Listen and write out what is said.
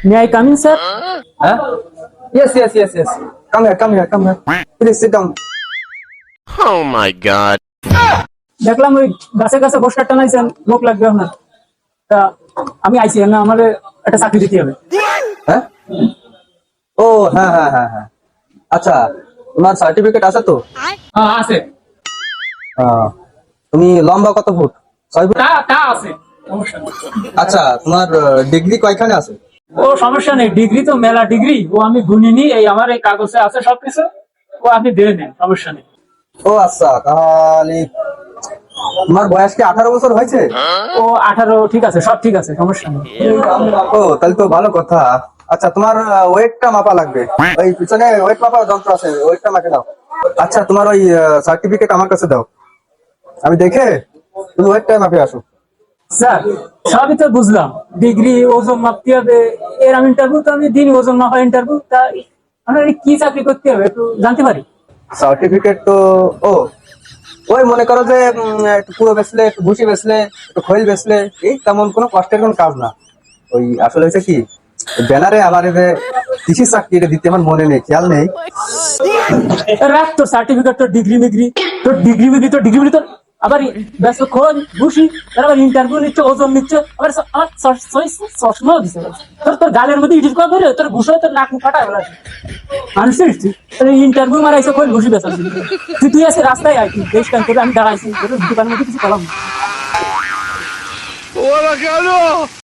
May I come in, sir? Huh? Yes. Come here. Please sit down. Oh my god. দেখলাম ওই গাছে গাছে poster টানাইছেন, লোক লাগবে আপনার। তা আমি আইছি না, আমার একটা চাকরি দিতে হবে। হ্যাঁ? ও হ্যাঁ। আচ্ছা, তোমার সার্টিফিকেট আছে তো? হ্যাঁ আছে। আহ, তুমি লম্বা কত ফুট? 6 ফুট? তা আছে, সমস্যা নেই। আচ্ছা, তোমার ডিগ্রি কয়খানে আছে? ও সমস্যা নেই, ডিগ্রি তো মেলা ডিগ্রি, ও আমি গুনিনি, এই আমার এই কাগজে আছে সবকিছু, ও আপনি দিয়ে নেন, সমস্যা নেই। ও আচ্ছা, তাহলে তোমার বয়স কি 18 বছর হয়েছে? ও 18, ঠিক আছে, সব ঠিক আছে, সমস্যা নেই। ও তাহলে তো ভালো কথা। আচ্ছা, তোমার ওয়েটটা মাপা লাগবে। ওই পিছনে ওয়েট মাপার যন্ত্র আছে, ওয়েটটা মাপে দাও। আচ্ছা, তোমার ওই সার্টিফিকেট আমার কাছে দাও, আমি দেখে তুমি ওয়েটটা মাপে আসো। স্যার সবই তো বুঝলাম, ডিগ্রি ওজন মাপতে হবে, এর ইন্টারভিউ তো আমি দিন, ওজন মাপা ইন্টারভিউ, তা আপনার কি চাকরি করতে হবে একটু জানতে পারি? সার্টিফিকেট তো ওই মনে করো যে একটু পুরো বেচলে, একটু ভুসি বেচলে, একটু খৈল বেচলে, এই তেমন কোনো কষ্টের কোনো কাজ না। ওই আসলে হয়েছে কি, ব্যানারে আমার যে কৃষি চাকরি দিতে আমার মনে নেই, খেয়াল নেই। রাখ তোর সার্টিফিকেট, তোর ডিগ্রি মিগ্রি, তোর ডিগ্রি তোর আবার ব্যস্ত খোঁজ বুঝি, তার আবার ইন্টারভিউ নিচ্ছে, ওজন নিচ্ছে, আবার আমার চশমাও দিচ্ছে। তোর গালের মধ্যে ইডিট করে ধরে তোর ঘুষো, তোর নাক মুখ ফাটায় বলা মানুষের ইন্টারভিউ মারাইছে, খোঁজ ঘুষি বেসা তুই আছে রাস্তায় আইছি, বেশ টাইম করে আমি দাঁড়াইছি, দোকানের মধ্যে কিছু পেলাম না।